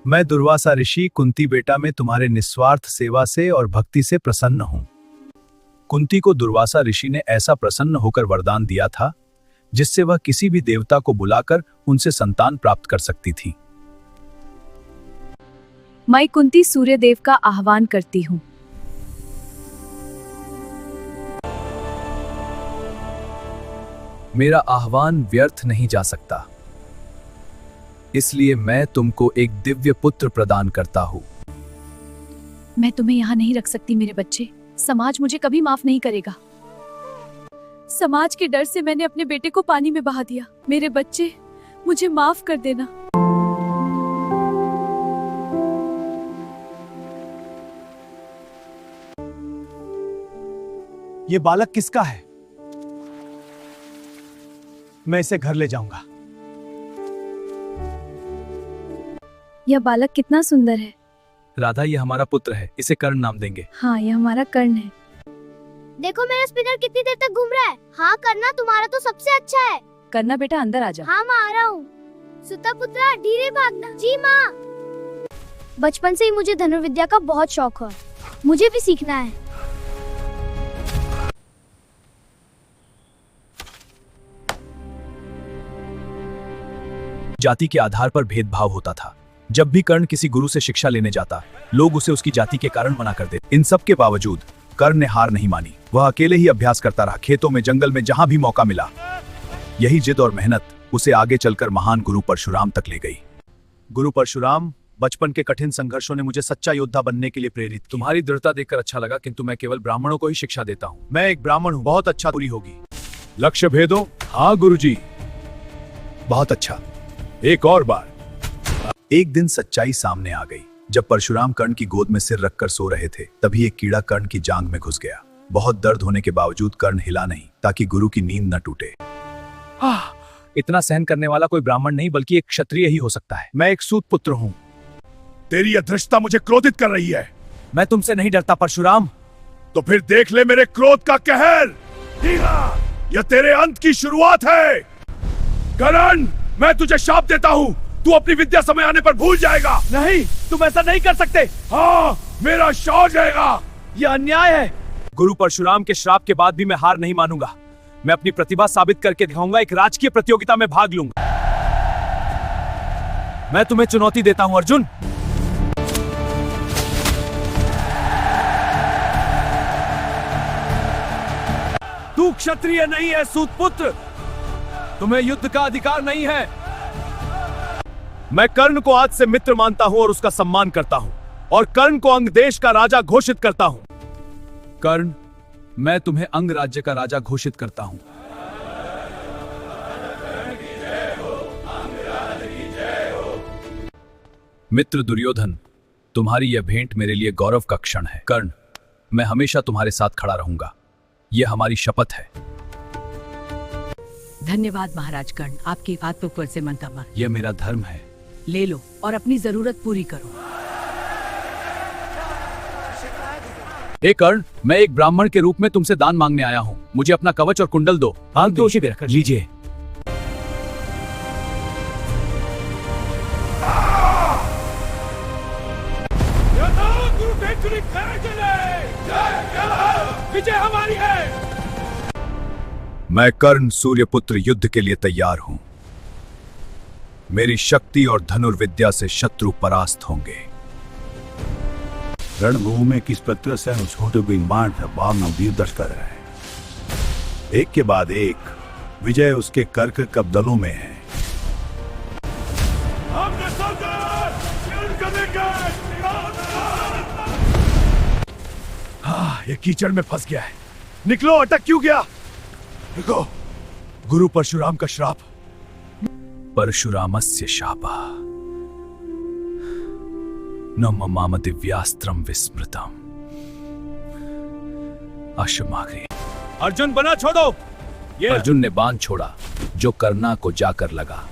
मैं दुर्वासा ऋषि कुंती बेटा में तुम्हारे निस्वार्थ सेवा से और भक्ति से प्रसन्न हूं। कुंती को दुर्वासा ऋषि ने ऐसा प्रसन्न होकर वरदान दिया था जिससे वह किसी भी देवता को बुलाकर उनसे संतान प्राप्त कर सकती थी। मैं कुंती सूर्यदेव का आह्वान करती हूँ। मेरा आह्वान व्यर्थ नहीं जा सकता, इसलिए मैं तुमको एक दिव्य पुत्र प्रदान करता हूँ। मैं तुम्हें यहाँ नहीं रख सकती मेरे बच्चे। समाज मुझे कभी माफ नहीं करेगा। समाज के डर से मैंने अपने बेटे को पानी में बहा दिया। मेरे बच्चे, मुझे माफ कर देना। ये बालक किसका है? मैं इसे घर ले जाऊंगा। यह बालक कितना सुंदर है। राधा, ये हमारा पुत्र है, इसे कर्ण नाम देंगे। हाँ, यह हमारा कर्ण है। देखो मेरा स्पिनर कितनी देर तक घूम रहा है। हाँ करना, तुम्हारा तो सबसे अच्छा है। करना बेटा, अंदर आ जा। हाँ माँ, आ रहा हूँ। सुता पुत्रा, धीरे भागना। जी माँ। बचपन से ही मुझे धनुर्विद्या का बहुत शौक है। मुझे भी सीखना है। जाति के आधार पर भेदभाव होता था। जब भी कर्ण किसी गुरु से शिक्षा लेने जाता, लोग उसे उसकी जाति के कारण मना कर देते। इन सब के बावजूद कर्ण ने हार नहीं मानी। वह अकेले ही अभ्यास करता रहा, खेतों में, जंगल में, जहां भी मौका मिला। यही जिद और मेहनत उसे आगे चलकर महान गुरु परशुराम तक ले गई। गुरु परशुराम, बचपन के कठिन संघर्षों ने मुझे सच्चा योद्धा बनने के लिए प्रेरित किया। तुम्हारी दृढ़ता देखकर अच्छा लगा, किंतु मैं केवल ब्राह्मणों को ही शिक्षा देता हूँ। मैं एक ब्राह्मण हूँ। बहुत अच्छा, पूरी होगी। लक्ष्य भेदो। हाँ गुरुजी। बहुत अच्छा, एक और बार। एक दिन सच्चाई सामने आ गई। जब परशुराम कर्ण की गोद में सिर रखकर सो रहे थे, तभी एक कीड़ा कर्ण की जांघ में घुस गया। बहुत दर्द होने के बावजूद कर्ण हिला नहीं, ताकि गुरु की नींद न टूटे। इतना सहन करने वाला कोई ब्राह्मण नहीं, बल्कि एक क्षत्रिय ही हो सकता है। मैं एक सूत पुत्र हूँ। तेरी यह धृष्टता मुझे क्रोधित कर रही है। मैं तुमसे नहीं डरता परशुराम। तो फिर देख ले मेरे क्रोध का कहर। यह तेरे अंत की शुरुआत है। कर्ण, मैं तुझे शाप देता हूँ। तू अपनी विद्या समय आने पर भूल जाएगा। नहीं, तुम ऐसा नहीं कर सकते। हाँ, मेरा शाप जाएगा। यह अन्याय है। गुरु परशुराम के श्राप के बाद भी मैं हार नहीं मानूंगा। मैं अपनी प्रतिभा साबित करके दिखाऊंगा। एक राजकीय प्रतियोगिता में भाग लूंगा। मैं तुम्हें चुनौती देता हूं अर्जुन। तू क्षत्रिय नहीं है सूत पुत्र। तुम्हें युद्ध का अधिकार नहीं है। मैं कर्ण को आज से मित्र मानता हूं और उसका सम्मान करता हूं, और कर्ण को अंग देश का राजा घोषित करता हूं। कर्ण, मैं तुम्हें अंग राज्य का राजा घोषित करता हूं। मित्र दुर्योधन, तुम्हारी यह भेंट मेरे लिए गौरव का क्षण है। कर्ण, मैं हमेशा तुम्हारे साथ खड़ा रहूंगा। यह हमारी शपथ है। धन्यवाद महाराज कर्ण, आपकी बात पर से मन का मन। यह मेरा धर्म है। ले लो और अपनी जरूरत पूरी करो। हे कर्ण, मैं एक ब्राह्मण के रूप में तुमसे दान मांगने आया हूँ। मुझे अपना कवच और कुंडल दो। हाँ, तो उसी पे रखकर लीजिए। विजय हमारी है। मैं कर्ण सूर्यपुत्र युद्ध के लिए तैयार हूं। मेरी शक्ति और धनुर्विद्या से शत्रु परास्त होंगे। रणभूमि में किस प्रकार से छोटे विमान भावना दर्श कर रहे हैं। एक के बाद एक विजय उसके कर्क कब्दलों में है। ये कीचड़ में फंस गया है। निकलो, अटक क्यों गया? देखो, गुरु परशुराम का श्राप। परशुरामस्य शापः न मम दिव्यास्त्रम विस्मृतम अशमाग्रे। अर्जुन, बना छोड़ो। अर्जुन ने बाण छोड़ा जो कर्णा को जाकर लगा।